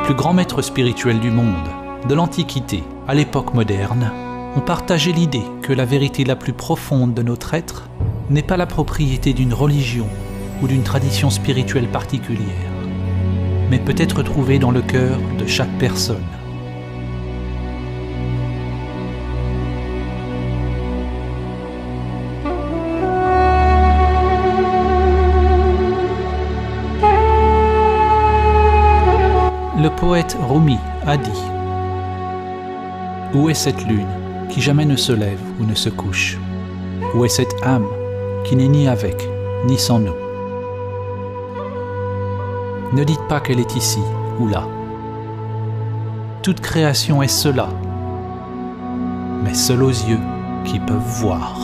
plus grands maîtres spirituels du monde, de l'Antiquité à l'époque moderne, ont partagé l'idée que la vérité la plus profonde de notre être n'est pas la propriété d'une religion ou d'une tradition spirituelle particulière, mais peut être trouvée dans le cœur de chaque personne. Le poète Rumi a dit « Où est cette lune qui jamais ne se lève ou ne se couche? Où est cette âme qui n'est ni avec ni sans nous? Ne dites pas qu'elle est ici ou là. Toute création est cela, mais seul aux yeux qui peuvent voir. »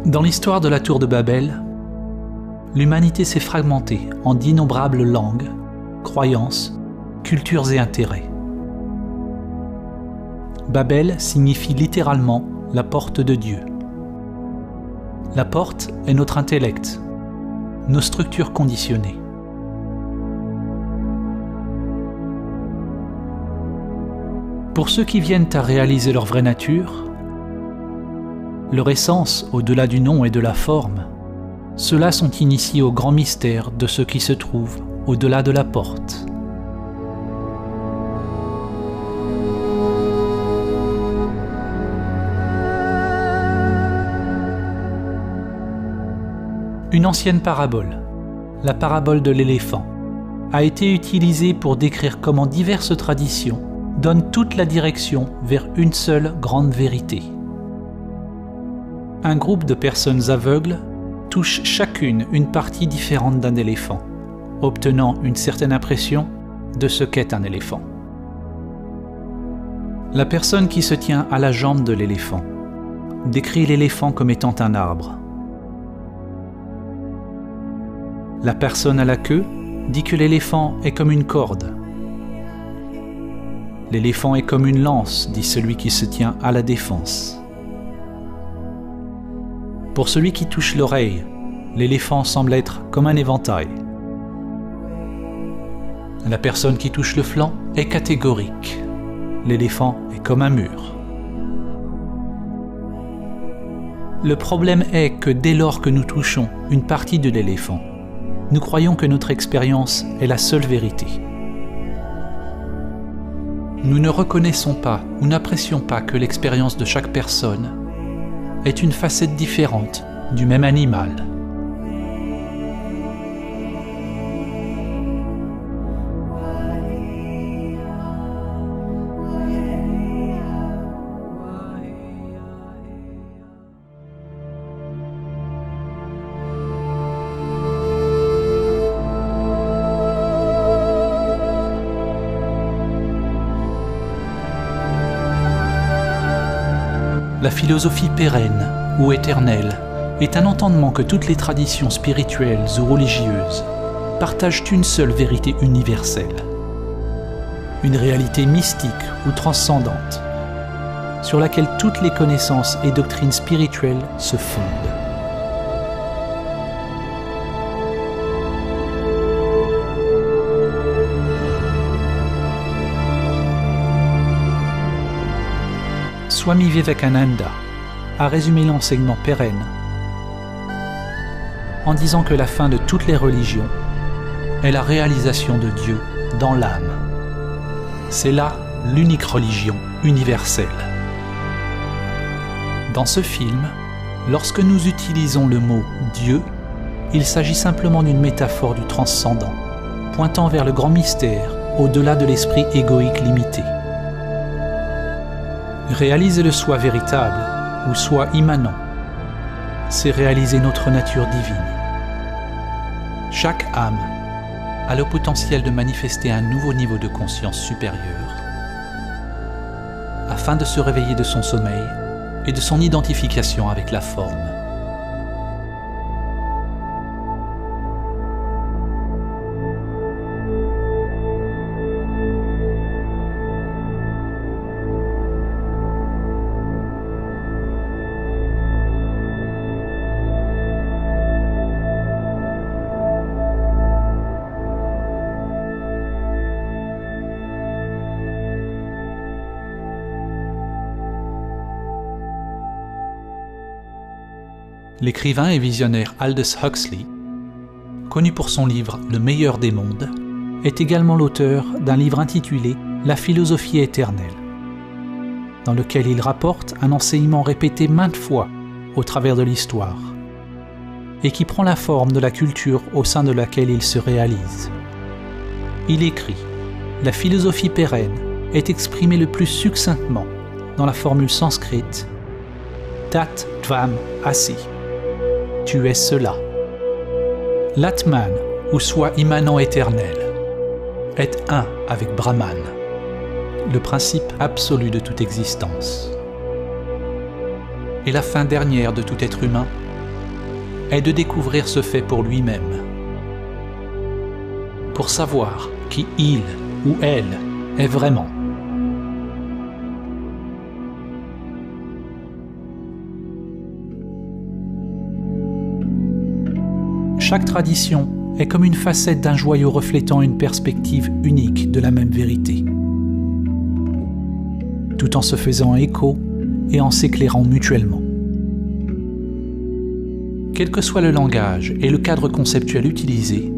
Dans l'histoire de la tour de Babel, l'humanité s'est fragmentée en d'innombrables langues, croyances, cultures et intérêts. Babel signifie littéralement la porte de Dieu. La porte est notre intellect, nos structures conditionnées. Pour ceux qui viennent à réaliser leur vraie nature, leur essence au-delà du nom et de la forme, ceux-là sont initiés au grand mystère de ce qui se trouve au-delà de la porte. Une ancienne parabole, la parabole de l'éléphant, a été utilisée pour décrire comment diverses traditions donnent toute la direction vers une seule grande vérité. Un groupe de personnes aveugles touche chacune une partie différente d'un éléphant, obtenant une certaine impression de ce qu'est un éléphant. La personne qui se tient à la jambe de l'éléphant décrit l'éléphant comme étant un arbre. La personne à la queue dit que l'éléphant est comme une corde. L'éléphant est comme une lance, dit celui qui se tient à la défense. Pour celui qui touche l'oreille, l'éléphant semble être comme un éventail. La personne qui touche le flanc est catégorique. L'éléphant est comme un mur. Le problème est que dès lors que nous touchons une partie de l'éléphant, nous croyons que notre expérience est la seule vérité. Nous ne reconnaissons pas ou n'apprécions pas que l'expérience de chaque personne est une facette différente du même animal. La philosophie pérenne ou éternelle est un entendement que toutes les traditions spirituelles ou religieuses partagent une seule vérité universelle, une réalité mystique ou transcendante, sur laquelle toutes les connaissances et doctrines spirituelles se fondent. Swami Vivekananda a résumé l'enseignement pérenne en disant que la fin de toutes les religions est la réalisation de Dieu dans l'âme. C'est là l'unique religion universelle. Dans ce film, lorsque nous utilisons le mot « Dieu », il s'agit simplement d'une métaphore du transcendant, pointant vers le grand mystère au-delà de l'esprit égoïque limité. Réaliser le soi véritable ou soi immanent, c'est réaliser notre nature divine. Chaque âme a le potentiel de manifester un nouveau niveau de conscience supérieure afin de se réveiller de son sommeil et de son identification avec la forme. L'écrivain et visionnaire Aldous Huxley, connu pour son livre « Le meilleur des mondes », est également l'auteur d'un livre intitulé « La philosophie éternelle », dans lequel il rapporte un enseignement répété maintes fois au travers de l'histoire, et qui prend la forme de la culture au sein de laquelle il se réalise. Il écrit « La philosophie pérenne est exprimée le plus succinctement dans la formule sanskrite « Tat Tvam Asi ». Tu es cela. L'Atman, ou soi immanent éternel, est un avec Brahman, le principe absolu de toute existence. Et la fin dernière de tout être humain est de découvrir ce fait pour lui-même, pour savoir qui il ou elle est vraiment. Chaque tradition est comme une facette d'un joyau reflétant une perspective unique de la même vérité, tout en se faisant écho et en s'éclairant mutuellement. Quel que soit le langage et le cadre conceptuel utilisé,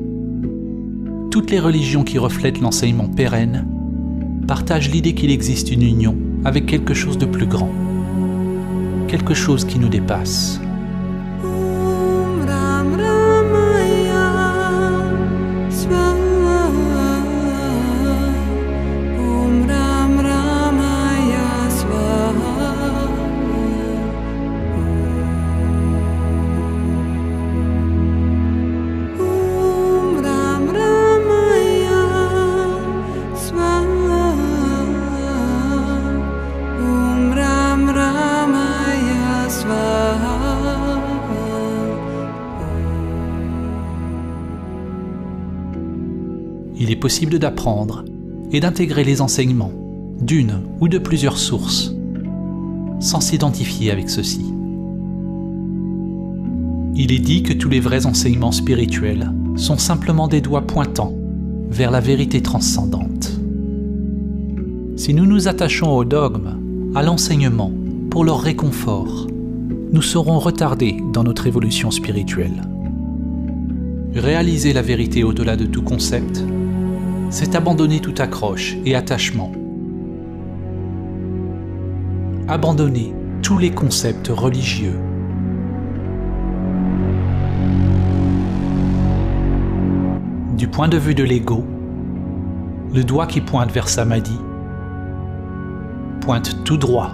toutes les religions qui reflètent l'enseignement pérenne partagent l'idée qu'il existe une union avec quelque chose de plus grand, quelque chose qui nous dépasse. Il est possible d'apprendre et d'intégrer les enseignements d'une ou de plusieurs sources, sans s'identifier avec ceux-ci. Il est dit que tous les vrais enseignements spirituels sont simplement des doigts pointant vers la vérité transcendante. Si nous nous attachons au dogme, à l'enseignement, pour leur réconfort, nous serons retardés dans notre évolution spirituelle. Réaliser la vérité au-delà de tout concept, c'est abandonner toute accroche et attachement. Abandonner tous les concepts religieux. Du point de vue de l'ego, le doigt qui pointe vers Samadhi pointe tout droit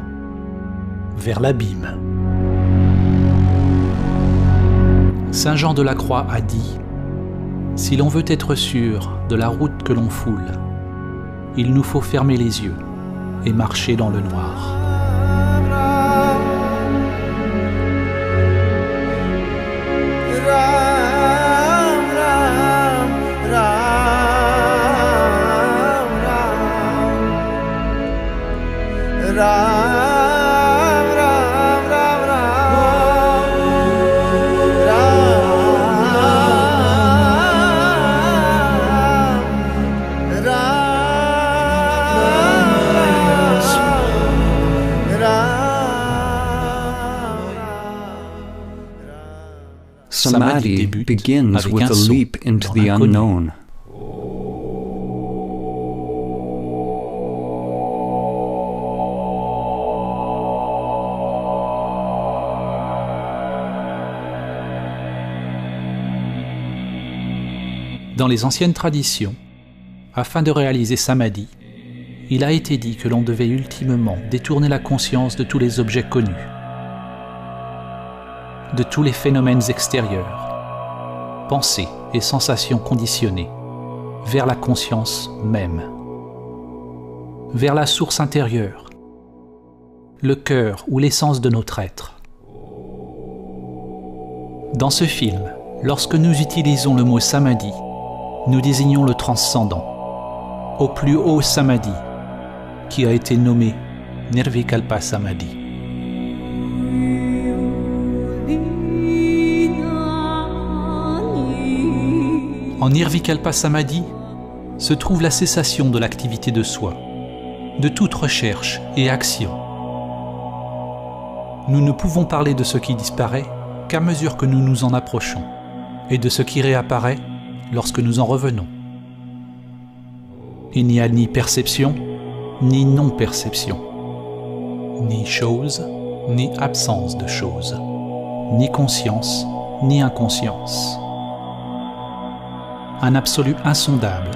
vers l'abîme. Saint Jean de la Croix a dit : si l'on veut être sûr de la route que l'on foule, il nous faut fermer les yeux et marcher dans le noir. Samadhi begins with a leap into the unknown. Dans les anciennes traditions, afin de réaliser Samadhi, il a été dit que l'on devait ultimement détourner la conscience de tous les objets connus, de tous les phénomènes extérieurs, pensées et sensations conditionnées, vers la conscience même, vers la source intérieure, le cœur ou l'essence de notre être. Dans ce film, lorsque nous utilisons le mot Samadhi, nous désignons le transcendant, au plus haut Samadhi, qui a été nommé Nirvikalpa Samadhi. En Nirvikalpa Samadhi se trouve la cessation de l'activité de soi, de toute recherche et action. Nous ne pouvons parler de ce qui disparaît qu'à mesure que nous nous en approchons, et de ce qui réapparaît lorsque nous en revenons. Il n'y a ni perception, ni non-perception, ni chose, ni absence de chose, ni conscience, ni inconscience. Un absolu insondable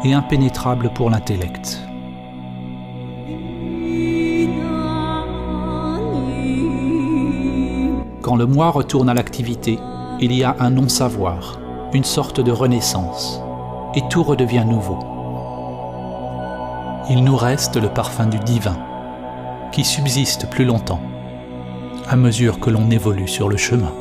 et impénétrable pour l'intellect. Quand le moi retourne à l'activité, il y a un non-savoir, une sorte de renaissance, et tout redevient nouveau. Il nous reste le parfum du divin, qui subsiste plus longtemps, à mesure que l'on évolue sur le chemin.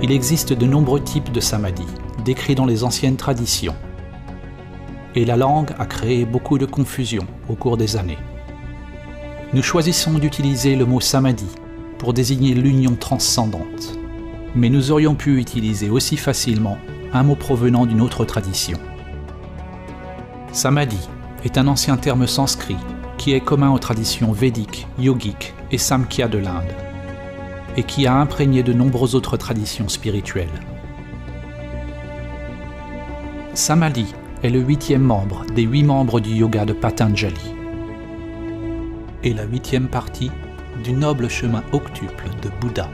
Il existe de nombreux types de samadhi, décrits dans les anciennes traditions. Et la langue a créé beaucoup de confusion au cours des années. Nous choisissons d'utiliser le mot samadhi pour désigner l'union transcendante. Mais nous aurions pu utiliser aussi facilement un mot provenant d'une autre tradition. Samadhi est un ancien terme sanskrit qui est commun aux traditions védiques, yogiques et samkhya de l'Inde, et qui a imprégné de nombreuses autres traditions spirituelles. Samadhi est le 8e membre des 8 membres du yoga de Patanjali et la 8e partie du noble chemin octuple de Bouddha.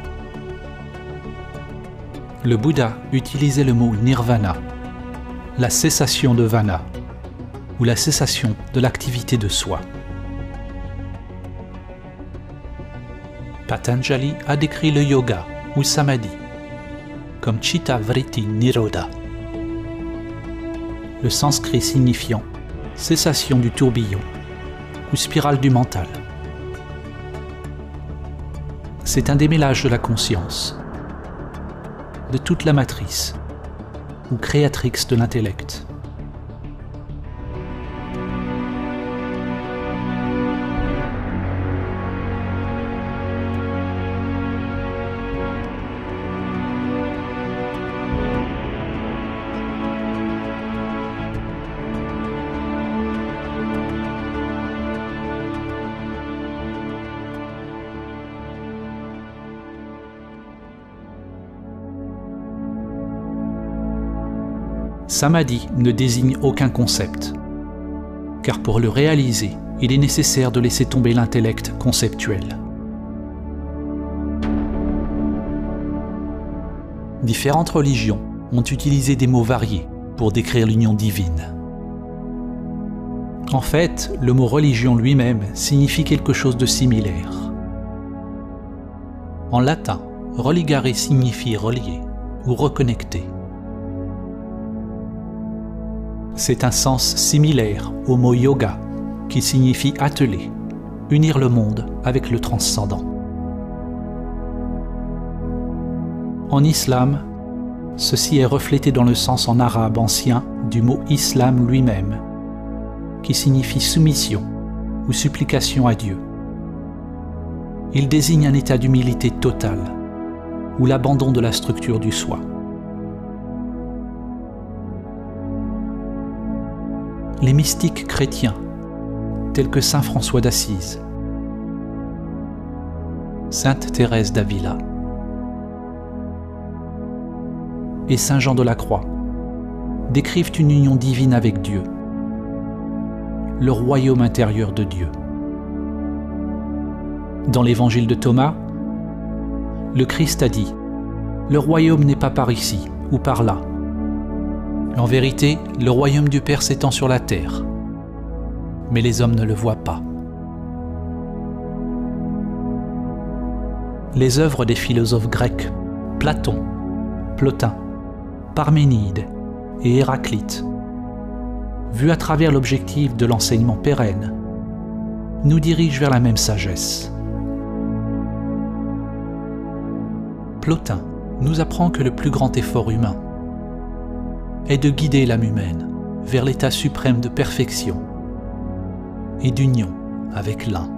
Le Bouddha utilisait le mot nirvana, la cessation de vana, ou la cessation de l'activité de soi. Patanjali a décrit le yoga ou samadhi comme Chitta Vritti Nirodha, le sanskrit signifiant cessation du tourbillon ou spirale du mental. C'est un démêlage de la conscience, de toute la matrice ou créatrix de l'intellect. Samadhi ne désigne aucun concept, car pour le réaliser, il est nécessaire de laisser tomber l'intellect conceptuel. Différentes religions ont utilisé des mots variés pour décrire l'union divine. En fait, le mot religion lui-même signifie quelque chose de similaire. En latin, religare signifie relier ou reconnecter. C'est un sens similaire au mot yoga, qui signifie atteler, unir le monde avec le transcendant. En islam, ceci est reflété dans le sens en arabe ancien du mot islam lui-même, qui signifie soumission ou supplication à Dieu. Il désigne un état d'humilité totale, ou l'abandon de la structure du soi. les mystiques chrétiens, tels que saint François d'Assise, sainte Thérèse d'Avila et saint Jean de la Croix, décrivent une union divine avec Dieu, le royaume intérieur de Dieu. Dans l'évangile de Thomas, le Christ a dit « Le royaume n'est pas par ici ou par là. En vérité, le royaume du Père s'étend sur la terre, mais les hommes ne le voient pas. » Les œuvres des philosophes grecs, Platon, Plotin, Parménide et Héraclite, vues à travers l'objectif de l'enseignement pérenne, nous dirigent vers la même sagesse. Plotin nous apprend que le plus grand effort humain est de guider l'âme humaine vers l'état suprême de perfection et d'union avec l'un.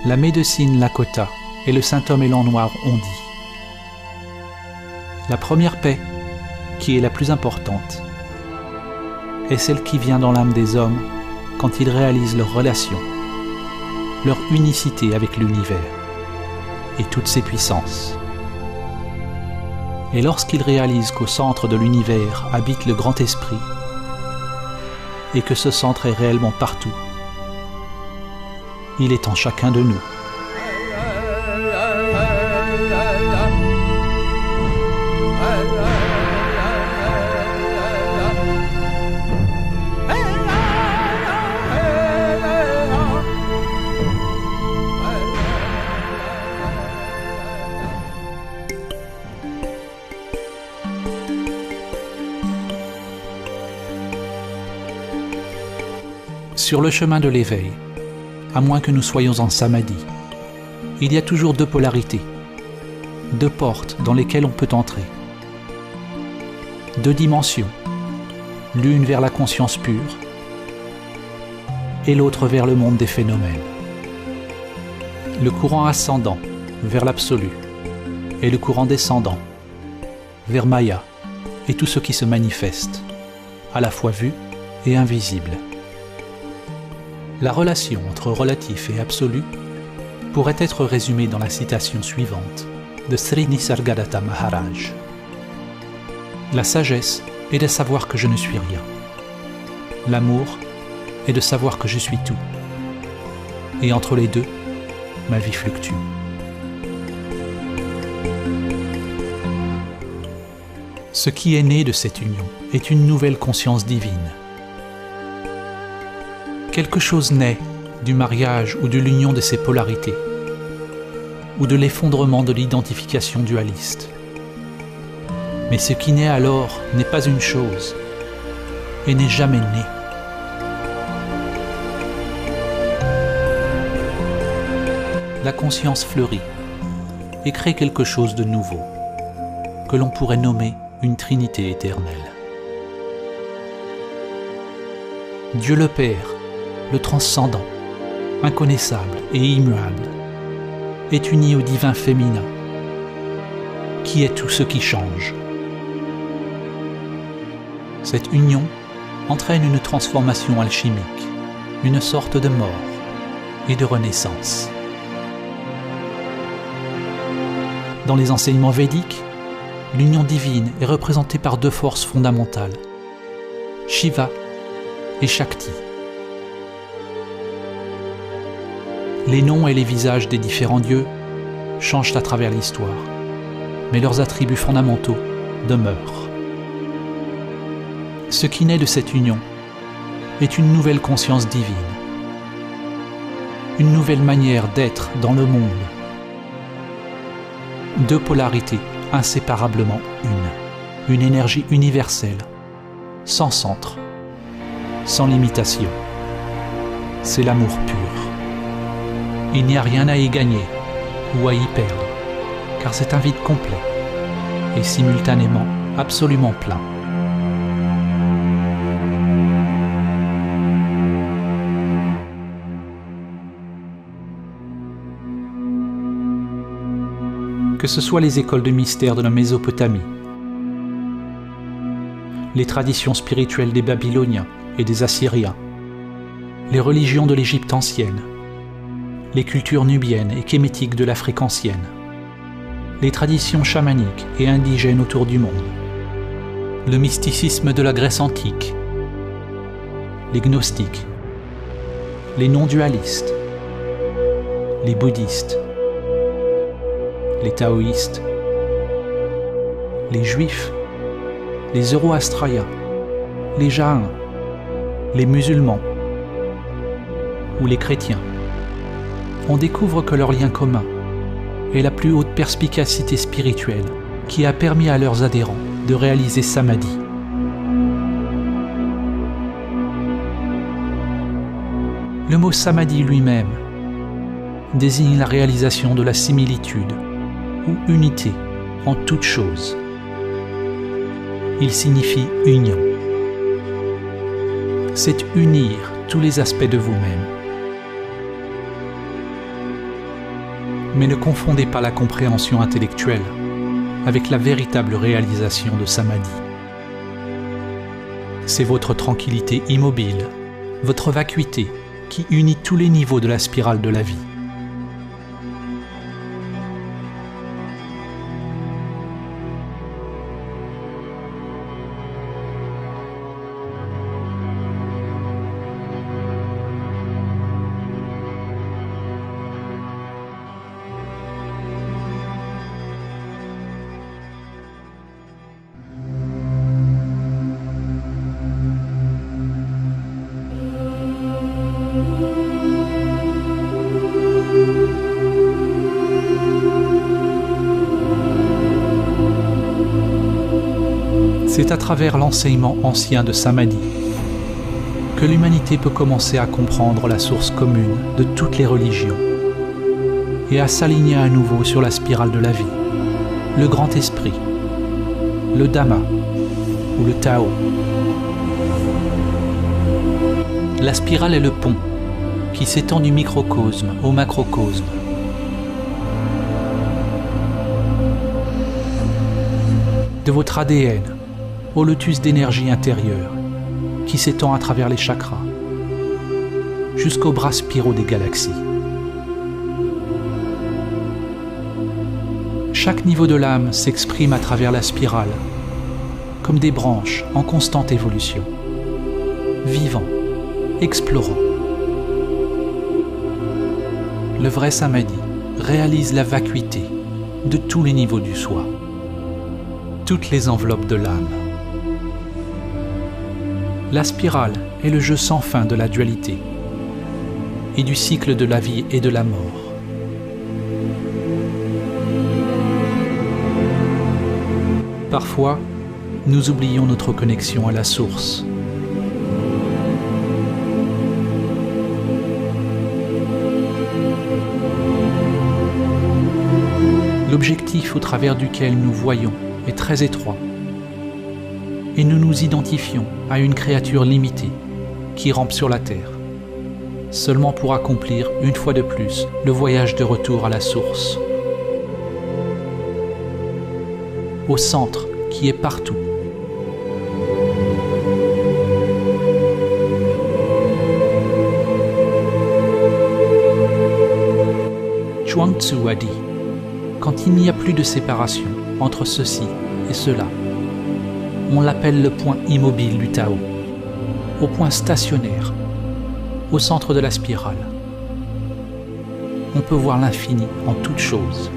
La médecine Lakota et le saint homme élan noir ont dit « La première paix, qui est la plus importante, est celle qui vient dans l'âme des hommes quand ils réalisent leur relation, leur unicité avec l'univers et toutes ses puissances. Et lorsqu'ils réalisent qu'au centre de l'univers habite le grand esprit et que ce centre est réellement partout, il est en chacun de nous. » Sur le chemin de l'éveil, à moins que nous soyons en samadhi, il y a toujours deux polarités, deux portes dans lesquelles on peut entrer, deux dimensions, l'une vers la conscience pure et l'autre vers le monde des phénomènes. Le courant ascendant vers l'absolu et le courant descendant vers Maya et tout ce qui se manifeste, à la fois vu et invisible. La relation entre relatif et absolu pourrait être résumée dans la citation suivante de Sri Nisargadatta Maharaj. La sagesse est de savoir que je ne suis rien. L'amour est de savoir que je suis tout. Et entre les deux, ma vie fluctue. Ce qui est né de cette union est une nouvelle conscience divine. Quelque chose naît du mariage ou de l'union de ces polarités, ou de l'effondrement de l'identification dualiste. Mais ce qui naît alors n'est pas une chose, et n'est jamais né. La conscience fleurit et crée quelque chose de nouveau, que l'on pourrait nommer une Trinité éternelle. Dieu le Père, le transcendant, inconnaissable et immuable, est uni au divin féminin, qui est tout ce qui change. Cette union entraîne une transformation alchimique, une sorte de mort et de renaissance. Dans les enseignements védiques, l'union divine est représentée par deux forces fondamentales, Shiva et Shakti. Les noms et les visages des différents dieux changent à travers l'histoire, mais leurs attributs fondamentaux demeurent. Ce qui naît de cette union est une nouvelle conscience divine, une nouvelle manière d'être dans le monde. Deux polarités inséparablement une énergie universelle, sans centre, sans limitation. C'est l'amour pur. Il n'y a rien à y gagner ou à y perdre, car c'est un vide complet et simultanément absolument plein. que ce soit les écoles de mystère de la Mésopotamie, les traditions spirituelles des Babyloniens et des Assyriens, les religions de l'Égypte ancienne, les cultures nubiennes et kémétiques de l'Afrique ancienne, les traditions chamaniques et indigènes autour du monde, le mysticisme de la Grèce antique, les gnostiques, les non-dualistes, les bouddhistes, les taoïstes, les juifs, les zoroastriens, les jaïns, les musulmans ou les chrétiens. On découvre que leur lien commun est la plus haute perspicacité spirituelle qui a permis à leurs adhérents de réaliser Samadhi. Le mot Samadhi lui-même désigne la réalisation de la similitude ou unité en toute chose. Il signifie union. C'est unir tous les aspects de vous-même. Mais ne confondez pas la compréhension intellectuelle avec la véritable réalisation de Samadhi. C'est votre tranquillité immobile, votre vacuité qui unit tous les niveaux de la spirale de la vie. C'est à travers l'enseignement ancien de Samadhi que l'humanité peut commencer à comprendre la source commune de toutes les religions et à s'aligner à nouveau sur la spirale de la vie, le grand esprit, le Dhamma ou le Tao. La spirale est le pont qui s'étend du microcosme au macrocosme. De votre ADN au lotus d'énergie intérieure qui s'étend à travers les chakras jusqu'aux bras spiraux des galaxies. Chaque niveau de l'âme s'exprime à travers la spirale comme des branches en constante évolution, vivant, explorant. Le vrai Samadhi réalise la vacuité de tous les niveaux du soi, toutes les enveloppes de l'âme. La spirale est le jeu sans fin de la dualité et du cycle de la vie et de la mort. Parfois, nous oublions notre connexion à la source. L'objectif au travers duquel nous voyons est très étroit et nous nous identifions à une créature limitée qui rampe sur la terre, seulement pour accomplir une fois de plus le voyage de retour à la source, au centre qui est partout. Chuang Tzu a dit: quand il n'y a plus de séparation entre ceci et cela, on l'appelle le point immobile du Tao, au point stationnaire, au centre de la spirale. On peut voir l'infini en toutes choses.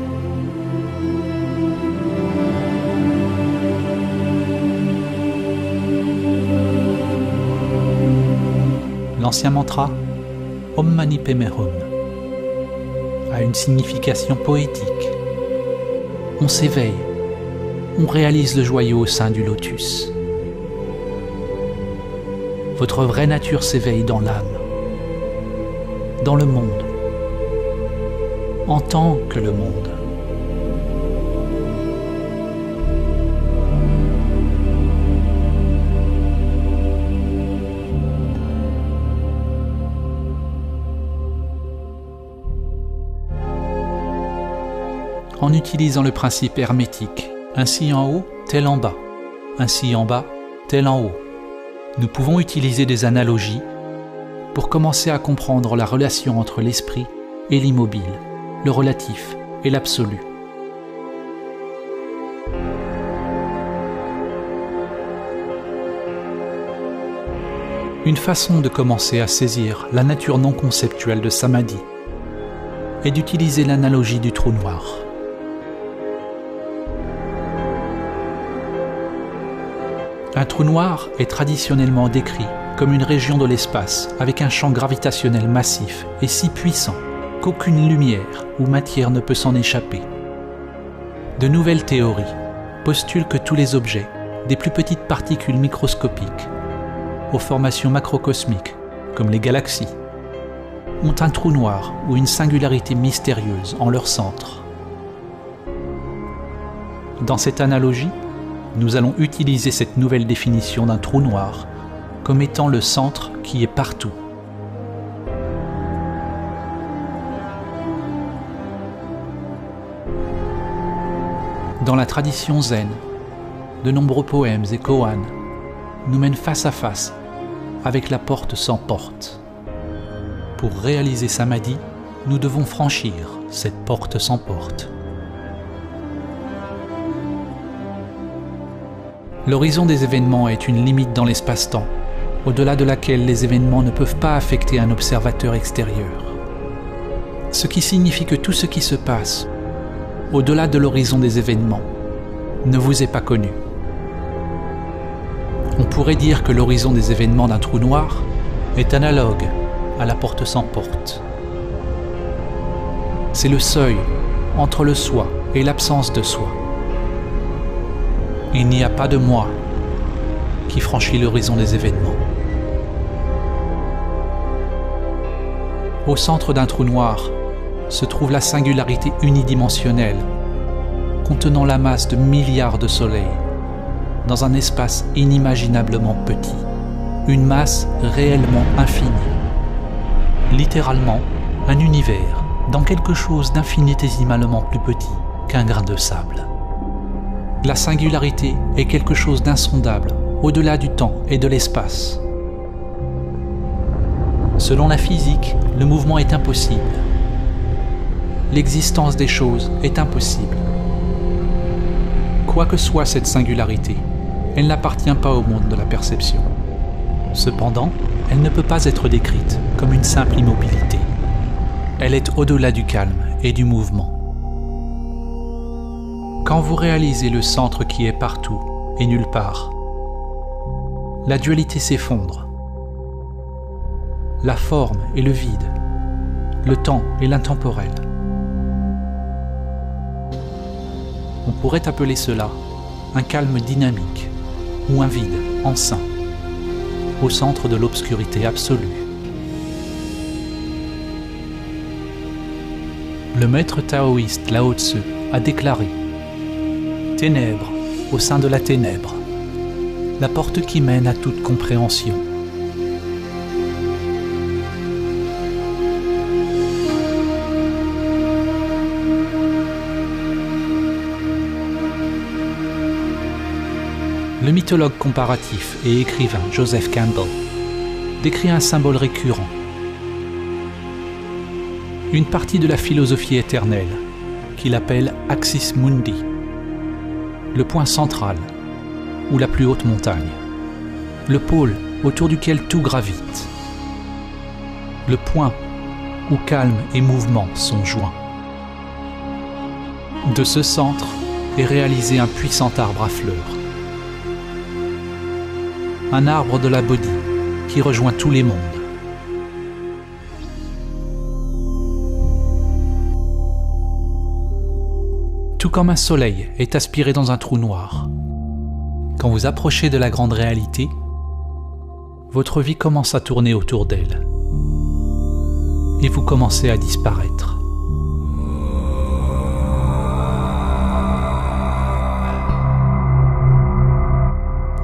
L'ancien mantra Om Mani Padme Hum a une signification poétique. On s'éveille, on réalise le joyau au sein du lotus. Votre vraie nature s'éveille dans l'âme, dans le monde, en tant que le monde. en utilisant le principe hermétique, ainsi en haut, tel en bas, ainsi en bas, tel en haut. Nous pouvons utiliser des analogies pour commencer à comprendre la relation entre l'esprit et l'immobile, le relatif et l'absolu. Une façon de commencer à saisir la nature non conceptuelle de Samadhi est d'utiliser l'analogie du trou noir. Un trou noir est traditionnellement décrit comme une région de l'espace avec un champ gravitationnel massif et si puissant qu'aucune lumière ou matière ne peut s'en échapper. De nouvelles théories postulent que tous les objets, des plus petites particules microscopiques aux formations macrocosmiques, comme les galaxies, ont un trou noir ou une singularité mystérieuse en leur centre. Dans cette analogie, nous allons utiliser cette nouvelle définition d'un trou noir comme étant le centre qui est partout. Dans la tradition zen, de nombreux poèmes et koans nous mènent face à face avec la porte sans porte. Pour réaliser Samadhi, nous devons franchir cette porte sans porte. L'horizon des événements est une limite dans l'espace-temps, au-delà de laquelle les événements ne peuvent pas affecter un observateur extérieur. Ce qui signifie que tout ce qui se passe, au-delà de l'horizon des événements, ne vous est pas connu. On pourrait dire que l'horizon des événements d'un trou noir est analogue à la porte sans porte. C'est le seuil entre le soi et l'absence de soi. Il n'y a pas de moi qui franchit l'horizon des événements. Au centre d'un trou noir se trouve la singularité unidimensionnelle, contenant la masse de milliards de soleils, dans un espace inimaginablement petit, une masse réellement infinie. Littéralement, un univers dans quelque chose d'infinitésimalement plus petit qu'un grain de sable. La singularité est quelque chose d'insondable, au-delà du temps et de l'espace. Selon la physique, le mouvement est impossible. L'existence des choses est impossible. Quoi que soit cette singularité, elle n'appartient pas au monde de la perception. Cependant, elle ne peut pas être décrite comme une simple immobilité. Elle est au-delà du calme et du mouvement. Quand vous réalisez le centre qui est partout et nulle part, la dualité s'effondre. La forme et le vide, le temps et l'intemporel. On pourrait appeler cela un calme dynamique ou un vide enceint, au centre de l'obscurité absolue. Le maître taoïste Lao Tzu a déclaré « Ténèbres au sein de la ténèbre, la porte qui mène à toute compréhension. » Le mythologue comparatif et écrivain Joseph Campbell décrit un symbole récurrent, une partie de la philosophie éternelle qu'il appelle Axis Mundi, le point central ou la plus haute montagne, le pôle autour duquel tout gravite, le point où calme et mouvement sont joints. De ce centre est réalisé un puissant arbre à fleurs, un arbre de la Bodhi qui rejoint tous les mondes. Tout comme un soleil est aspiré dans un trou noir. Quand vous approchez de la grande réalité, votre vie commence à tourner autour d'elle. Et vous commencez à disparaître.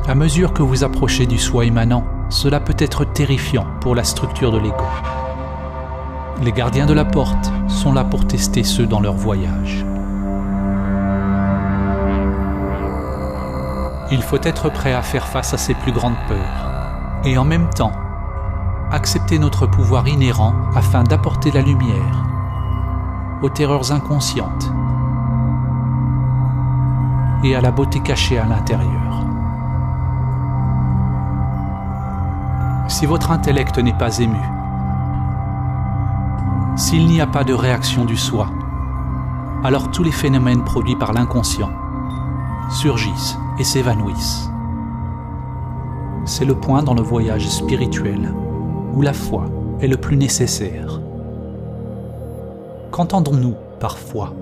À mesure que vous approchez du soi immanent, cela peut être terrifiant pour la structure de l'ego. Les gardiens de la porte sont là pour tester ceux dans leur voyage. Il faut être prêt à faire face à ses plus grandes peurs et en même temps accepter notre pouvoir inhérent afin d'apporter la lumière aux terreurs inconscientes et à la beauté cachée à l'intérieur. Si votre intellect n'est pas ému, s'il n'y a pas de réaction du soi, alors tous les phénomènes produits par l'inconscient surgissent et s'évanouissent. C'est le point dans le voyage spirituel où la foi est le plus nécessaire. Qu'entendons-nous par foi ?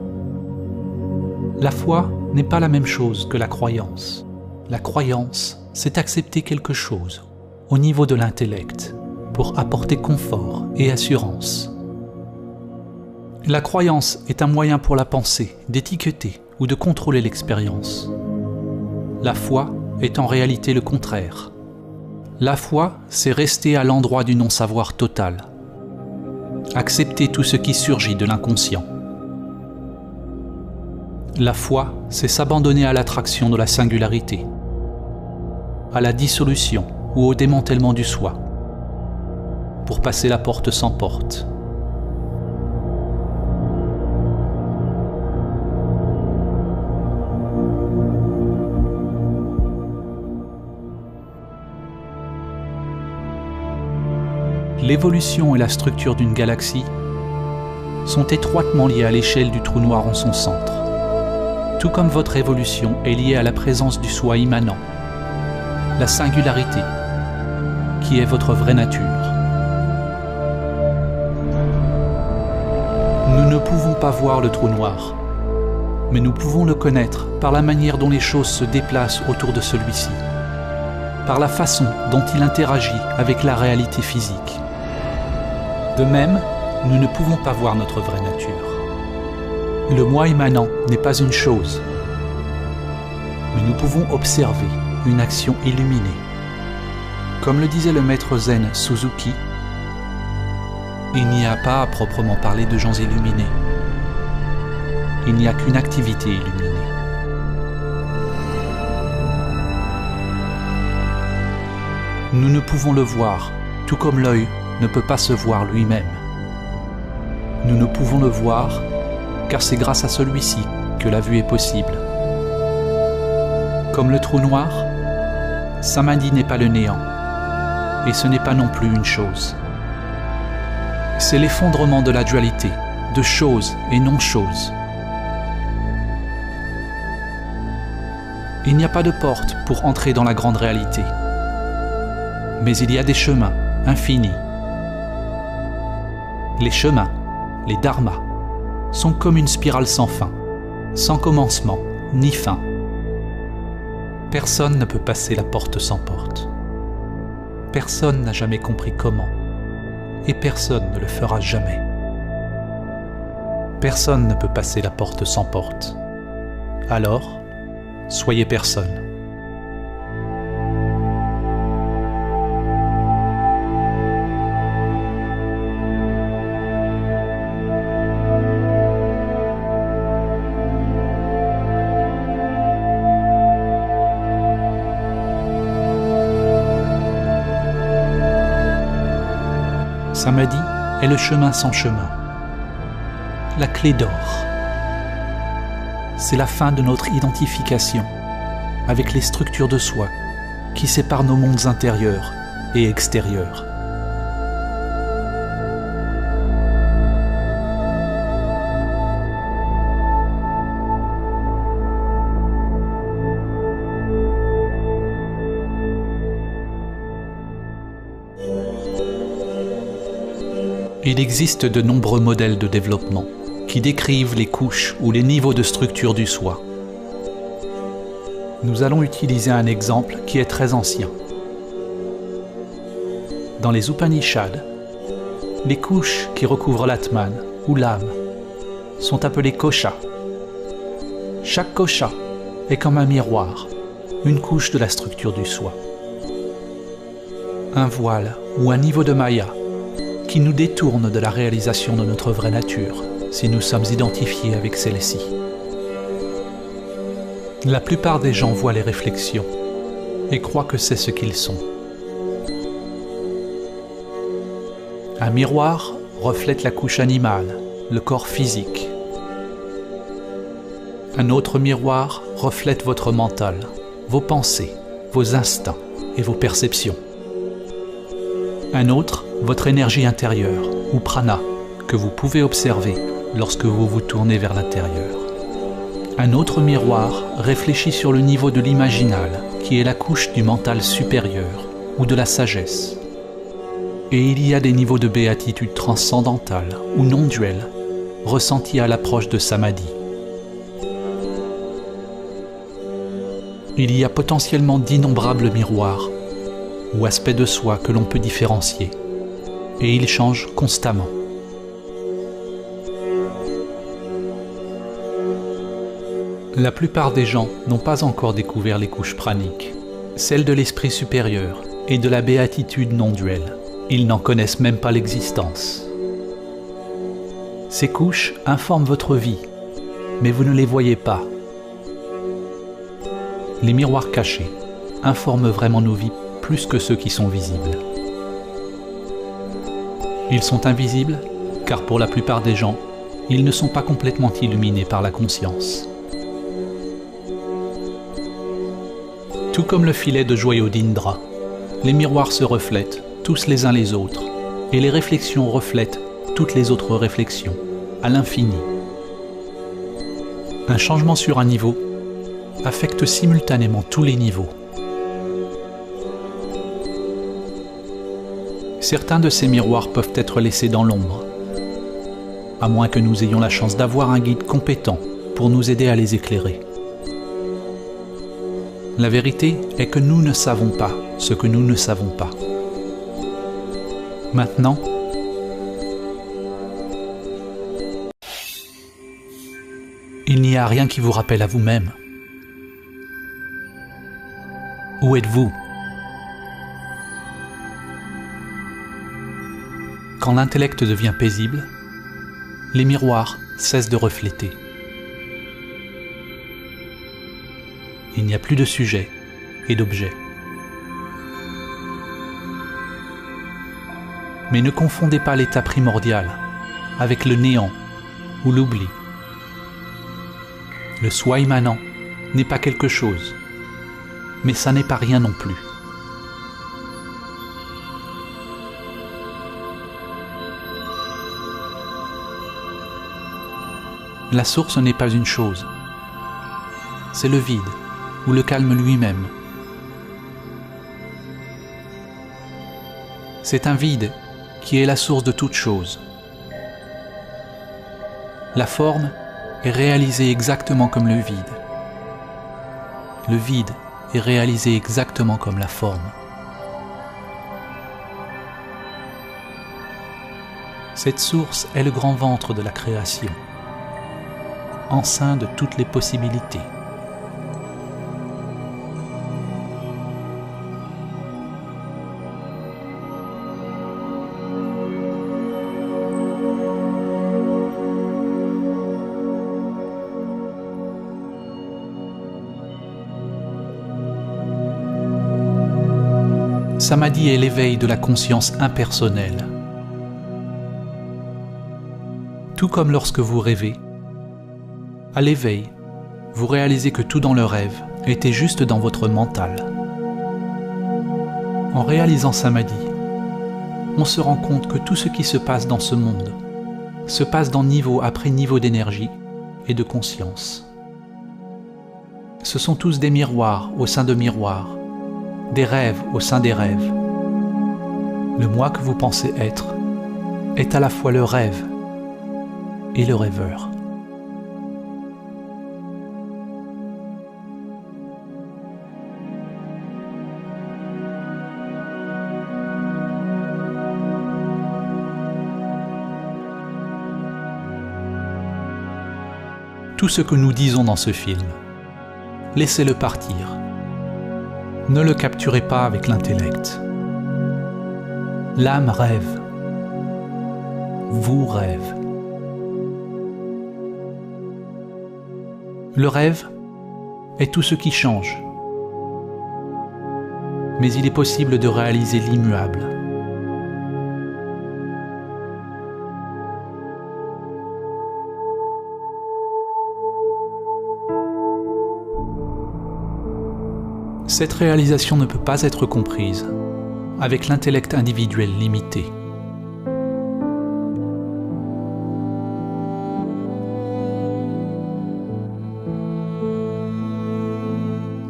La foi n'est pas la même chose que la croyance. La croyance, c'est accepter quelque chose au niveau de l'intellect pour apporter confort et assurance. La croyance est un moyen pour la pensée d'étiqueter ou de contrôler l'expérience. La foi est en réalité le contraire. La foi, c'est rester à l'endroit du non-savoir total. Accepter tout ce qui surgit de l'inconscient. La foi, c'est s'abandonner à l'attraction de la singularité, à la dissolution ou au démantèlement du soi, pour passer la porte sans porte. L'évolution et la structure d'une galaxie sont étroitement liées à l'échelle du trou noir en son centre, tout comme votre évolution est liée à la présence du soi immanent, la singularité, qui est votre vraie nature. Nous ne pouvons pas voir le trou noir, mais nous pouvons le connaître par la manière dont les choses se déplacent autour de celui-ci, par la façon dont il interagit avec la réalité physique. De même, nous ne pouvons pas voir notre vraie nature. Le moi immanent n'est pas une chose, mais nous pouvons observer une action illuminée. Comme le disait le maître zen Suzuki, il n'y a pas à proprement parler de gens illuminés. Il n'y a qu'une activité illuminée. Nous ne pouvons le voir, tout comme l'œil ne peut pas se voir lui-même. Nous ne pouvons le voir car c'est grâce à celui-ci que la vue est possible. Comme le trou noir, Samadhi n'est pas le néant, et ce n'est pas non plus une chose. C'est l'effondrement de la dualité, de choses et non-choses. Il n'y a pas de porte pour entrer dans la grande réalité, mais il y a des chemins infinis. Les chemins, les dharmas, sont comme une spirale sans fin, sans commencement ni fin. Personne ne peut passer la porte sans porte. Personne n'a jamais compris comment, et personne ne le fera jamais. Personne ne peut passer la porte sans porte. Alors, soyez personne. Samadhi est le chemin sans chemin, la clé d'or. C'est la fin de notre identification avec les structures de soi qui séparent nos mondes intérieurs et extérieurs. Il existe de nombreux modèles de développement qui décrivent les couches ou les niveaux de structure du soi. Nous allons utiliser un exemple qui est très ancien. Dans les Upanishads, les couches qui recouvrent l'Atman ou l'âme sont appelées koshas. Chaque kosha est comme un miroir, une couche de la structure du soi. Un voile ou un niveau de maya qui nous détourne de la réalisation de notre vraie nature si nous sommes identifiés avec celle-ci. La plupart des gens voient les réflexions et croient que c'est ce qu'ils sont. Un miroir reflète la couche animale, le corps physique. Un autre miroir reflète votre mental, vos pensées, vos instincts et vos perceptions. Un autre, votre énergie intérieure, ou prana, que vous pouvez observer lorsque vous vous tournez vers l'intérieur. Un autre miroir réfléchit sur le niveau de l'imaginal, qui est la couche du mental supérieur, ou de la sagesse. Et il y a des niveaux de béatitude transcendantale, ou non-duelle, ressentis à l'approche de Samadhi. Il y a potentiellement d'innombrables miroirs, ou aspects de soi que l'on peut différencier, et ils changent constamment. La plupart des gens n'ont pas encore découvert les couches praniques, celles de l'esprit supérieur et de la béatitude non-duelle. Ils n'en connaissent même pas l'existence. Ces couches informent votre vie, mais vous ne les voyez pas. Les miroirs cachés informent vraiment nos vies plus que ceux qui sont visibles. Ils sont invisibles car pour la plupart des gens, ils ne sont pas complètement illuminés par la conscience. Tout comme le filet de joyaux d'Indra, les miroirs se reflètent tous les uns les autres, et les réflexions reflètent toutes les autres réflexions, à l'infini. Un changement sur un niveau affecte simultanément tous les niveaux. Certains de ces miroirs peuvent être laissés dans l'ombre, à moins que nous ayons la chance d'avoir un guide compétent pour nous aider à les éclairer. La vérité est que nous ne savons pas ce que nous ne savons pas. Maintenant, il n'y a rien qui vous rappelle à vous-même. Où êtes-vous? Quand l'intellect devient paisible, les miroirs cessent de refléter. Il n'y a plus de sujet et d'objet. Mais ne confondez pas l'état primordial avec le néant ou l'oubli. Le soi immanent n'est pas quelque chose, mais ça n'est pas rien non plus. La source n'est pas une chose, c'est le vide ou le calme lui-même. C'est un vide qui est la source de toute chose. La forme est réalisée exactement comme le vide. Le vide est réalisé exactement comme la forme. Cette source est le grand ventre de la création, enceint de toutes les possibilités. Samadhi est l'éveil de la conscience impersonnelle. Tout comme lorsque vous rêvez, à l'éveil, vous réalisez que tout dans le rêve était juste dans votre mental. En réalisant Samadhi, on se rend compte que tout ce qui se passe dans ce monde se passe dans niveau après niveau d'énergie et de conscience. Ce sont tous des miroirs au sein de miroirs, des rêves au sein des rêves. Le moi que vous pensez être est à la fois le rêve et le rêveur. Tout ce que nous disons dans ce film, laissez-le partir. Ne le capturez pas avec l'intellect. L'âme rêve. Vous rêve. Le rêve est tout ce qui change. Mais il est possible de réaliser l'immuable. Cette réalisation ne peut pas être comprise avec l'intellect individuel limité.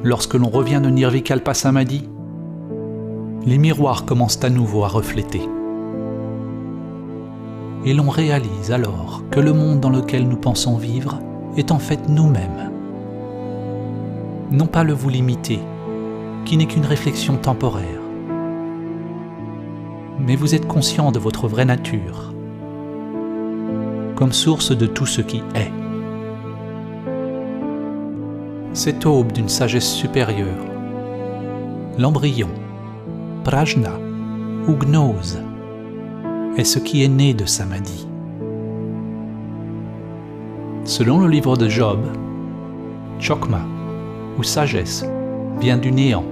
Lorsque l'on revient de Nirvikalpa Samadhi, les miroirs commencent à nouveau à refléter. Et l'on réalise alors que le monde dans lequel nous pensons vivre est en fait nous-mêmes. Non pas le vous limité, qui n'est qu'une réflexion temporaire. Mais vous êtes conscient de votre vraie nature, comme source de tout ce qui est. Cette aube d'une sagesse supérieure, l'embryon, prajna ou gnose, est ce qui est né de Samadhi. Selon le livre de Job, chokma ou sagesse vient du néant.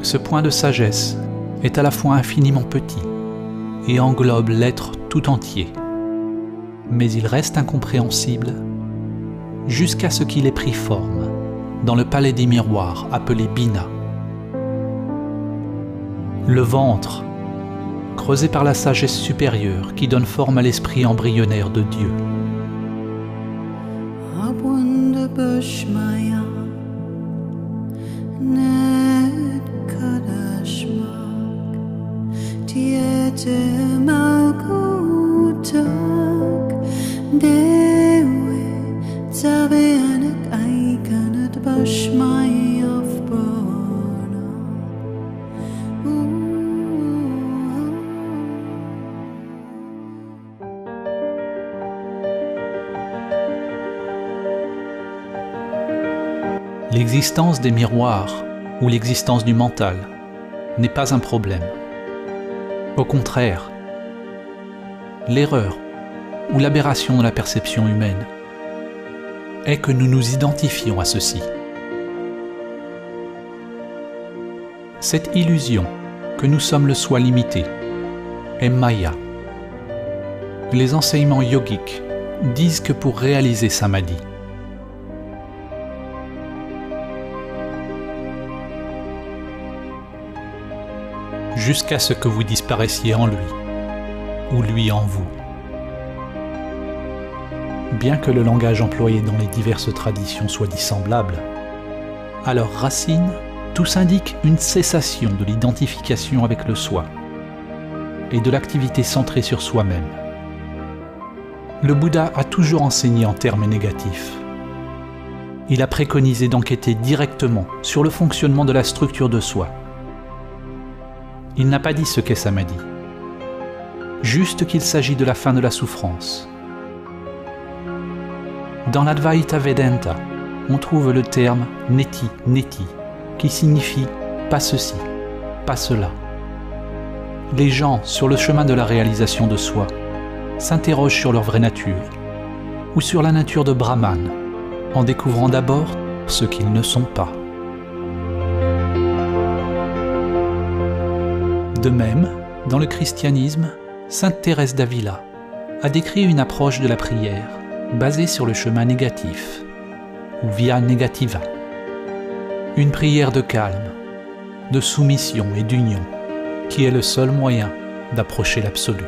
Ce point de sagesse est à la fois infiniment petit et englobe l'être tout entier, mais il reste incompréhensible jusqu'à ce qu'il ait pris forme dans le palais des miroirs appelé Bina. Le ventre, creusé par la sagesse supérieure qui donne forme à l'esprit embryonnaire de Dieu. L'existence des miroirs ou l'existence du mental n'est pas un problème. Au contraire, l'erreur ou l'aberration de la perception humaine est que nous nous identifions à ceci. Cette illusion que nous sommes le soi limité est Maya. Les enseignements yogiques disent que pour réaliser Samadhi, jusqu'à ce que vous disparaissiez en lui, ou lui en vous. Bien que le langage employé dans les diverses traditions soit dissemblable, à leur racine, tous indiquent une cessation de l'identification avec le soi et de l'activité centrée sur soi-même. Le Bouddha a toujours enseigné en termes négatifs. Il a préconisé d'enquêter directement sur le fonctionnement de la structure de soi. Il n'a pas dit ce qu'est Samadhi, juste qu'il s'agit de la fin de la souffrance. Dans l'Advaita Vedanta, on trouve le terme neti, neti, qui signifie pas ceci, pas cela. Les gens, sur le chemin de la réalisation de soi, s'interrogent sur leur vraie nature, ou sur la nature de Brahman, en découvrant d'abord ce qu'ils ne sont pas. De même, dans le christianisme, Sainte Thérèse d'Avila a décrit une approche de la prière basée sur le chemin négatif, ou via negativa. Une prière de calme, de soumission et d'union, qui est le seul moyen d'approcher l'absolu.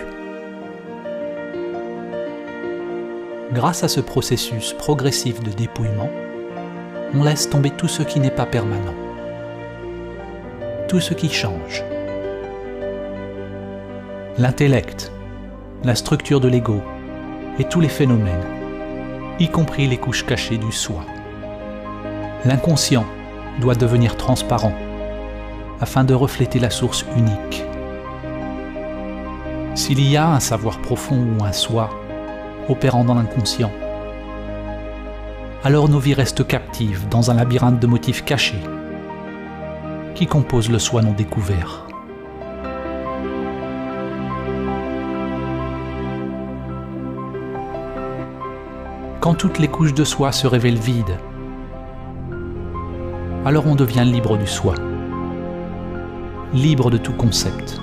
Grâce à ce processus progressif de dépouillement, on laisse tomber tout ce qui n'est pas permanent, tout ce qui change. L'intellect, la structure de l'ego et tous les phénomènes, y compris les couches cachées du soi. L'inconscient doit devenir transparent afin de refléter la source unique. S'il y a un savoir profond ou un soi opérant dans l'inconscient, alors nos vies restent captives dans un labyrinthe de motifs cachés qui composent le soi non découvert. Quand toutes les couches de soi se révèlent vides alors on devient libre du soi, libre de tout concept.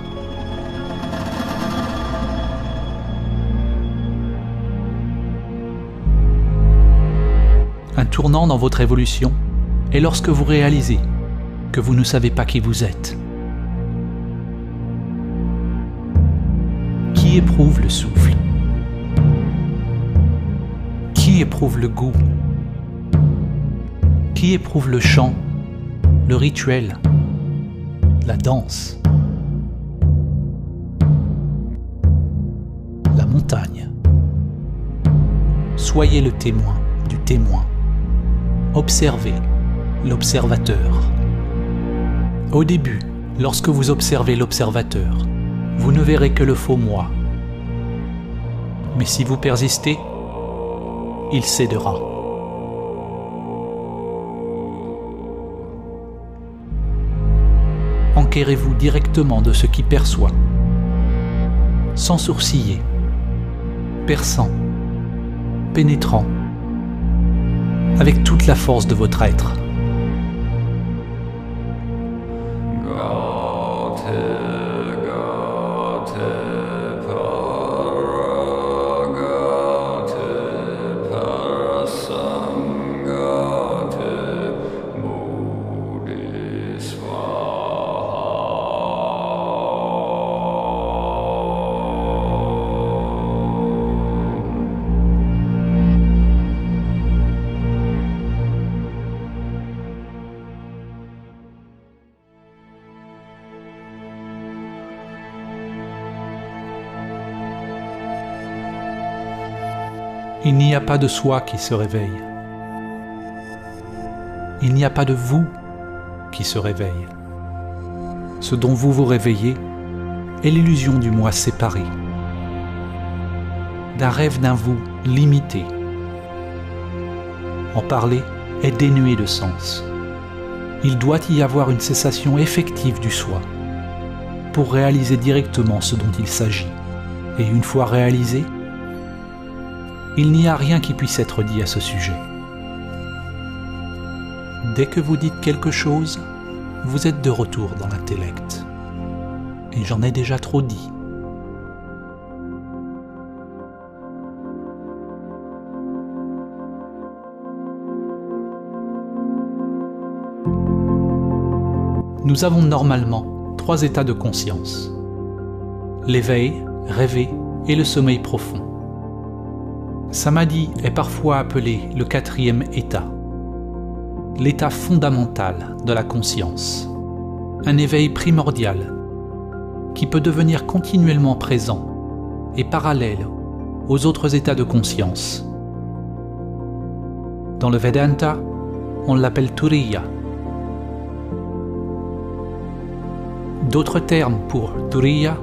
Un tournant dans votre évolution est lorsque vous réalisez que vous ne savez pas qui vous êtes. Qui éprouve le souffle? Qui éprouve le goût? Qui éprouve le chant, le rituel, la danse, la montagne? Soyez le témoin du témoin. Observez l'observateur. Au début, lorsque vous observez l'observateur, vous ne verrez que le faux moi. Mais si vous persistez, il cédera. Enquérez-vous directement de ce qui perçoit, sans sourciller, perçant, pénétrant, avec toute la force de votre être. Il n'y a pas de soi qui se réveille. Il n'y a pas de vous qui se réveille. Ce dont vous vous réveillez est l'illusion du moi séparé, d'un rêve d'un vous limité. En parler est dénué de sens. Il doit y avoir une cessation effective du soi pour réaliser directement ce dont il s'agit. Et une fois réalisé, il n'y a rien qui puisse être dit à ce sujet. Dès que vous dites quelque chose, vous êtes de retour dans l'intellect. Et j'en ai déjà trop dit. Nous avons normalement 3 états de conscience: l'éveil, rêver et le sommeil profond. Samadhi est parfois appelé le 4e état, l'état fondamental de la conscience, un éveil primordial qui peut devenir continuellement présent et parallèle aux autres états de conscience. Dans le Vedanta, on l'appelle Turiya. D'autres termes pour Turiya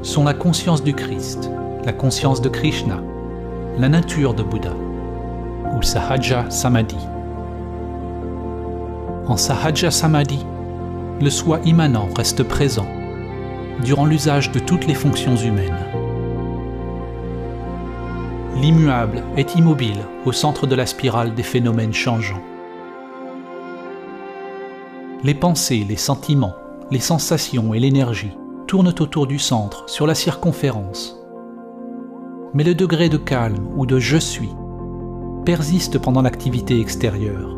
sont la conscience du Christ, la conscience de Krishna, la nature de Bouddha, ou Sahaja Samadhi. En Sahaja Samadhi, le soi immanent reste présent durant l'usage de toutes les fonctions humaines. L'immuable est immobile au centre de la spirale des phénomènes changeants. Les pensées, les sentiments, les sensations et l'énergie tournent autour du centre, sur la circonférence. Mais le degré de calme ou de « je suis » persiste pendant l'activité extérieure,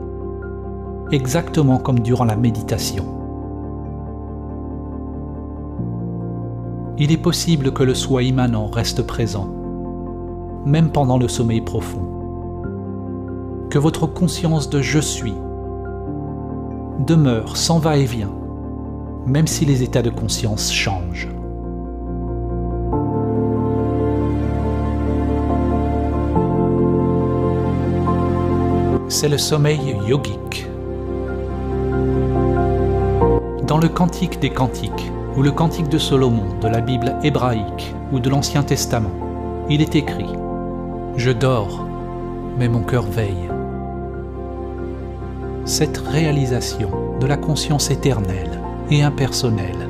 exactement comme durant la méditation. Il est possible que le soi immanent reste présent, même pendant le sommeil profond. Que votre conscience de « je suis » demeure sans va-et-vient, même si les états de conscience changent. C'est le sommeil yogique. Dans le Cantique des Cantiques, ou le Cantique de Solomon de la Bible hébraïque ou de l'Ancien Testament, il est écrit « Je dors, mais mon cœur veille ». Cette réalisation de la conscience éternelle et impersonnelle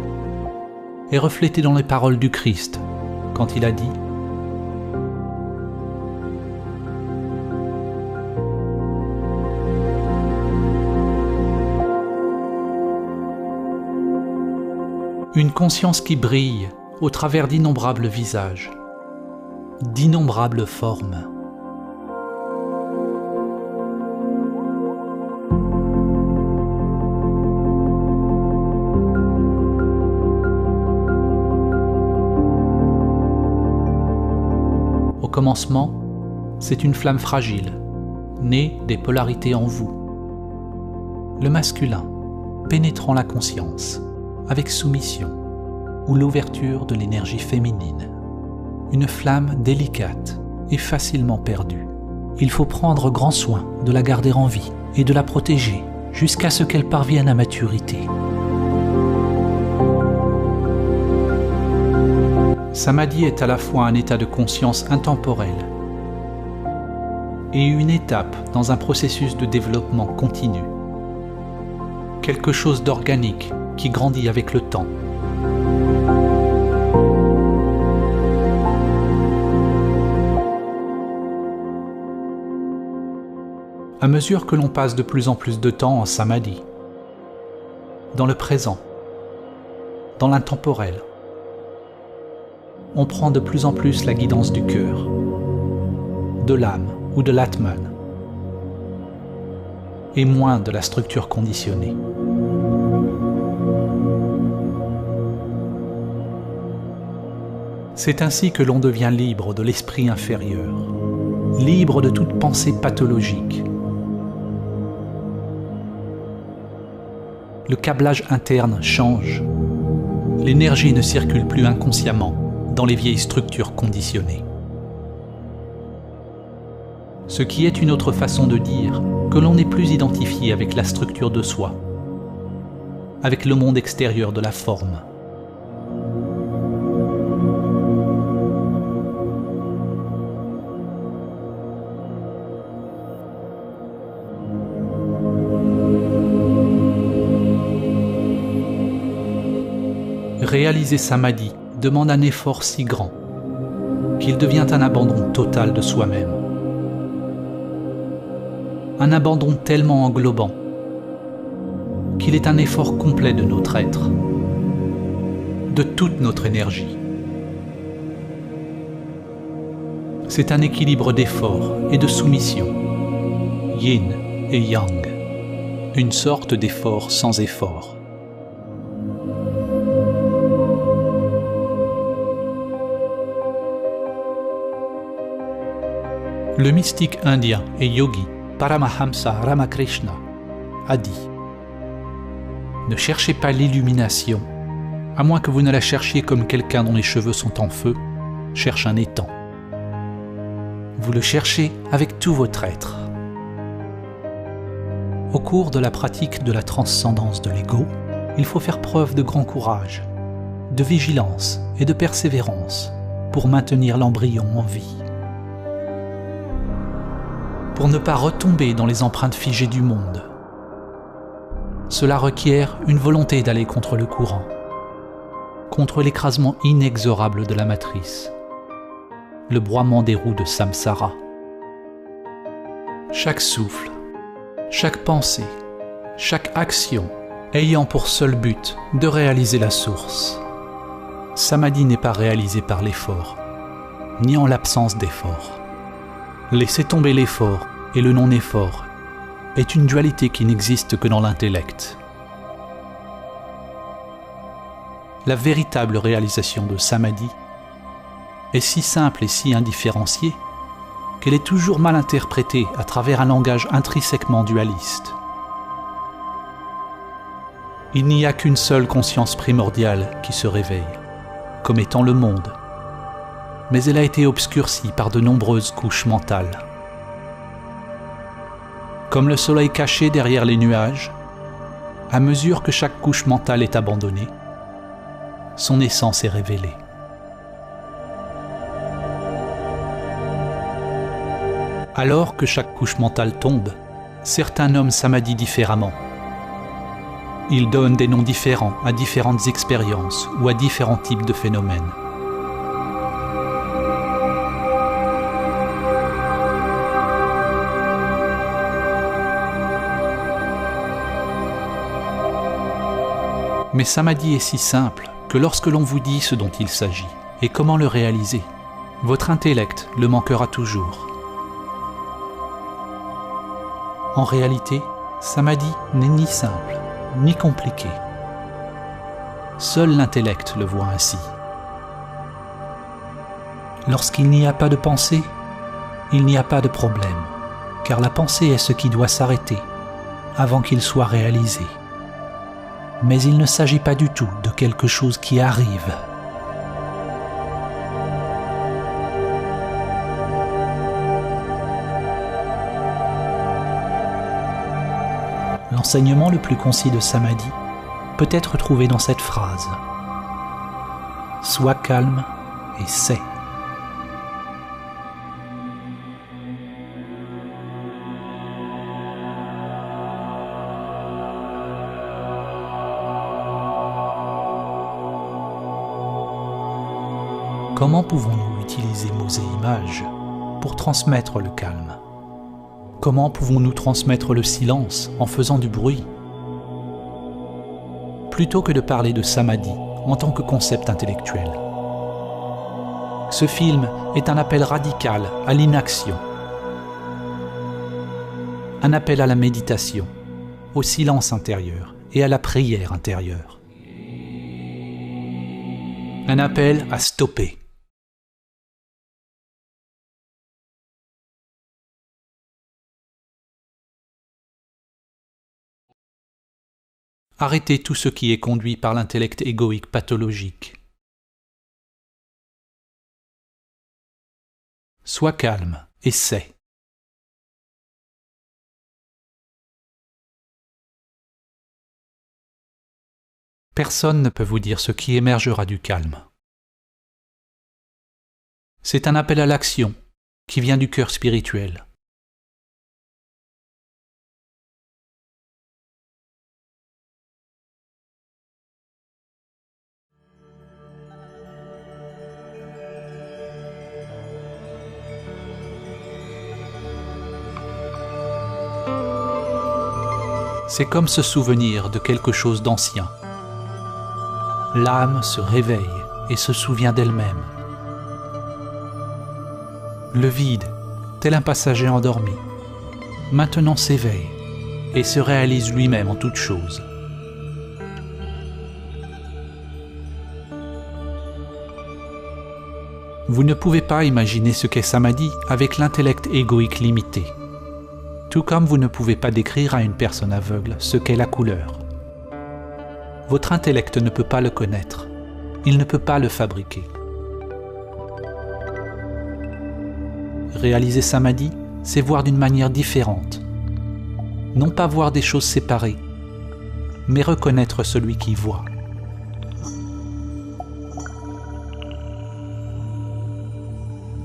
est reflétée dans les paroles du Christ quand il a dit « Une conscience qui brille au travers d'innombrables visages, d'innombrables formes. Au commencement, c'est une flamme fragile, née des polarités en vous. Le masculin, pénétrant la conscience, avec soumission, ou l'ouverture de l'énergie féminine. Une flamme délicate et facilement perdue. Il faut prendre grand soin de la garder en vie et de la protéger jusqu'à ce qu'elle parvienne à maturité. Samadhi est à la fois un état de conscience intemporel et une étape dans un processus de développement continu. Quelque chose d'organique qui grandit avec le temps. À mesure que l'on passe de plus en plus de temps en samadhi, dans le présent, dans l'intemporel, on prend de plus en plus la guidance du cœur, de l'âme ou de l'atman, et moins de la structure conditionnée. C'est ainsi que l'on devient libre de l'esprit inférieur, libre de toute pensée pathologique. Le câblage interne change. L'énergie ne circule plus inconsciemment dans les vieilles structures conditionnées. Ce qui est une autre façon de dire que l'on n'est plus identifié avec la structure de soi, avec le monde extérieur de la forme. Réaliser samadhi demande un effort si grand qu'il devient un abandon total de soi-même. Un abandon tellement englobant qu'il est un effort complet de notre être, de toute notre énergie. C'est un équilibre d'effort et de soumission, yin et yang, une sorte d'effort sans effort. Le mystique indien et yogi Paramahamsa Ramakrishna a dit « Ne cherchez pas l'illumination, à moins que vous ne la cherchiez comme quelqu'un dont les cheveux sont en feu cherche un étang. Vous le cherchez avec tout votre être. » Au cours de la pratique de la transcendance de l'ego, il faut faire preuve de grand courage, de vigilance et de persévérance pour maintenir l'embryon en vie. Pour ne pas retomber dans les empreintes figées du monde. Cela requiert une volonté d'aller contre le courant, contre l'écrasement inexorable de la matrice, le broiement des roues de samsara. Chaque souffle, chaque pensée, chaque action ayant pour seul but de réaliser la source. Samadhi n'est pas réalisé par l'effort, ni en l'absence d'effort. Laisser tomber l'effort et le non-effort est une dualité qui n'existe que dans l'intellect. La véritable réalisation de samadhi est si simple et si indifférenciée qu'elle est toujours mal interprétée à travers un langage intrinsèquement dualiste. Il n'y a qu'une seule conscience primordiale qui se réveille, comme étant le monde, mais elle a été obscurcie par de nombreuses couches mentales. Comme le soleil caché derrière les nuages, à mesure que chaque couche mentale est abandonnée, son essence est révélée. Alors que chaque couche mentale tombe, certains nomment samadhi différemment. Ils donnent des noms différents à différentes expériences ou à différents types de phénomènes. Mais samadhi est si simple que lorsque l'on vous dit ce dont il s'agit et comment le réaliser, votre intellect le manquera toujours. En réalité, samadhi n'est ni simple, ni compliqué. Seul l'intellect le voit ainsi. Lorsqu'il n'y a pas de pensée, il n'y a pas de problème, car la pensée est ce qui doit s'arrêter avant qu'il soit réalisé. Mais il ne s'agit pas du tout de quelque chose qui arrive. L'enseignement le plus concis de samadhi peut être trouvé dans cette phrase. Sois calme et sais. Comment pouvons-nous utiliser mots et images pour transmettre le calme? Comment pouvons-nous transmettre le silence en faisant du bruit? Plutôt que de parler de samadhi en tant que concept intellectuel. Ce film est un appel radical à l'inaction, un appel à la méditation, au silence intérieur et à la prière intérieure. Un appel à stopper. Arrêtez tout ce qui est conduit par l'intellect égoïque pathologique. Sois calme et sais. Personne ne peut vous dire ce qui émergera du calme. C'est un appel à l'action qui vient du cœur spirituel. C'est comme se souvenir de quelque chose d'ancien. L'âme se réveille et se souvient d'elle-même. Le vide, tel un passager endormi, maintenant s'éveille et se réalise lui-même en toute chose. Vous ne pouvez pas imaginer ce qu'est samadhi avec l'intellect égoïque limité. Tout comme vous ne pouvez pas décrire à une personne aveugle ce qu'est la couleur. Votre intellect ne peut pas le connaître, il ne peut pas le fabriquer. Réaliser samadhi, c'est voir d'une manière différente. Non pas voir des choses séparées, mais reconnaître celui qui voit.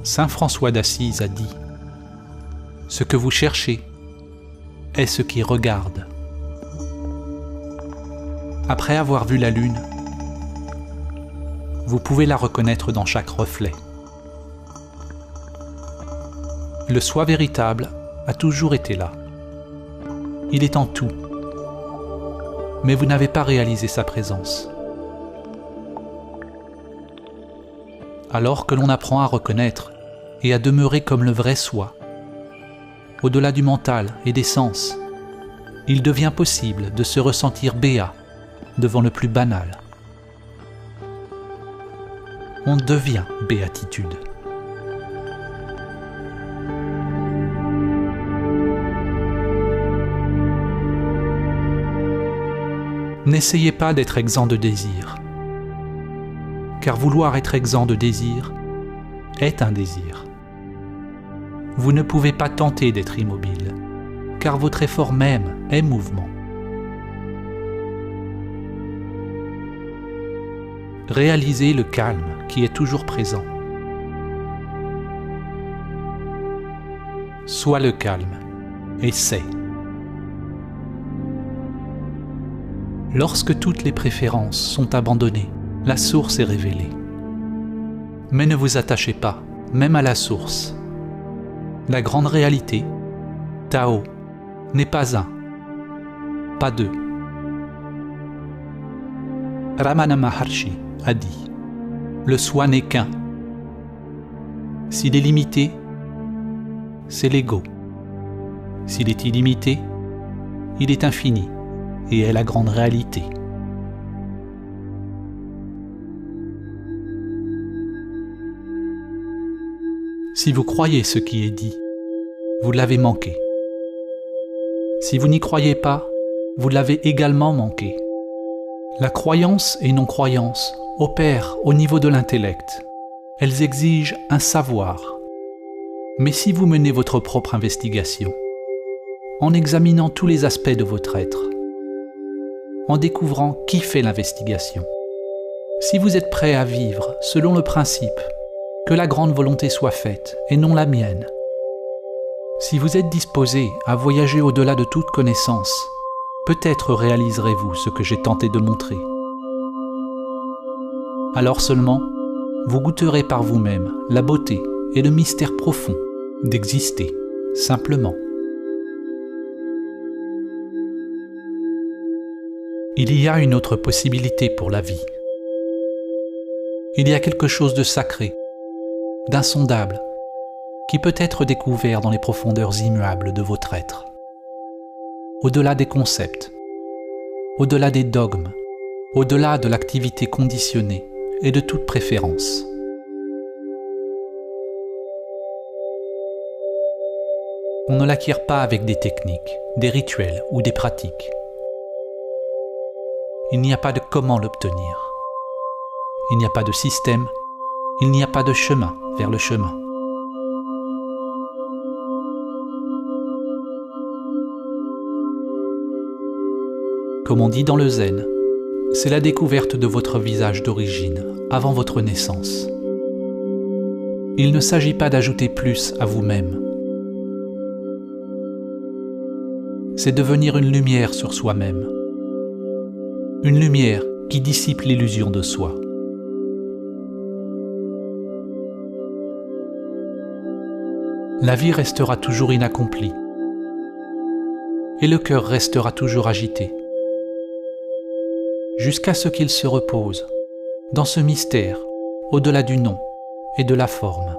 Saint François d'Assise a dit « Ce que vous cherchez est ce qui regarde. » Après avoir vu la lune, vous pouvez la reconnaître dans chaque reflet. Le soi véritable a toujours été là. Il est en tout. Mais vous n'avez pas réalisé sa présence. Alors que l'on apprend à reconnaître et à demeurer comme le vrai soi, au-delà du mental et des sens, il devient possible de se ressentir béat devant le plus banal. On devient béatitude. N'essayez pas d'être exempt de désir, car vouloir être exempt de désir est un désir. Vous ne pouvez pas tenter d'être immobile, car votre effort même est mouvement. Réalisez le calme qui est toujours présent. Sois le calme et sais. Lorsque toutes les préférences sont abandonnées, la source est révélée. Mais ne vous attachez pas, même à la source. La grande réalité, Tao, n'est pas un, pas deux. Ramana Maharshi a dit « Le soi n'est qu'un. S'il est limité, c'est l'ego. S'il est illimité, il est infini et est la grande réalité. » Si vous croyez ce qui est dit, vous l'avez manqué. Si vous n'y croyez pas, vous l'avez également manqué. La croyance et non-croyance opèrent au niveau de l'intellect. Elles exigent un savoir. Mais si vous menez votre propre investigation, en examinant tous les aspects de votre être, en découvrant qui fait l'investigation, si vous êtes prêt à vivre selon le principe que la grande volonté soit faite et non la mienne, si vous êtes disposé à voyager au-delà de toute connaissance, peut-être réaliserez-vous ce que j'ai tenté de montrer. Alors seulement, vous goûterez par vous-même la beauté et le mystère profond d'exister, simplement. Il y a une autre possibilité pour la vie. Il y a quelque chose de sacré, d'insondable, qui peut être découvert dans les profondeurs immuables de votre être. Au-delà des concepts, au-delà des dogmes, au-delà de l'activité conditionnée et de toute préférence. On ne l'acquiert pas avec des techniques, des rituels ou des pratiques. Il n'y a pas de comment l'obtenir. Il n'y a pas de système, il n'y a pas de chemin vers le chemin. Comme on dit dans le zen, c'est la découverte de votre visage d'origine, avant votre naissance. Il ne s'agit pas d'ajouter plus à vous-même. C'est devenir une lumière sur soi-même. Une lumière qui dissipe l'illusion de soi. La vie restera toujours inaccomplie. Et le cœur restera toujours agité. Jusqu'à ce qu'il se repose, dans ce mystère, au-delà du nom et de la forme.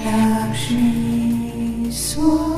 Lakshmi Swami.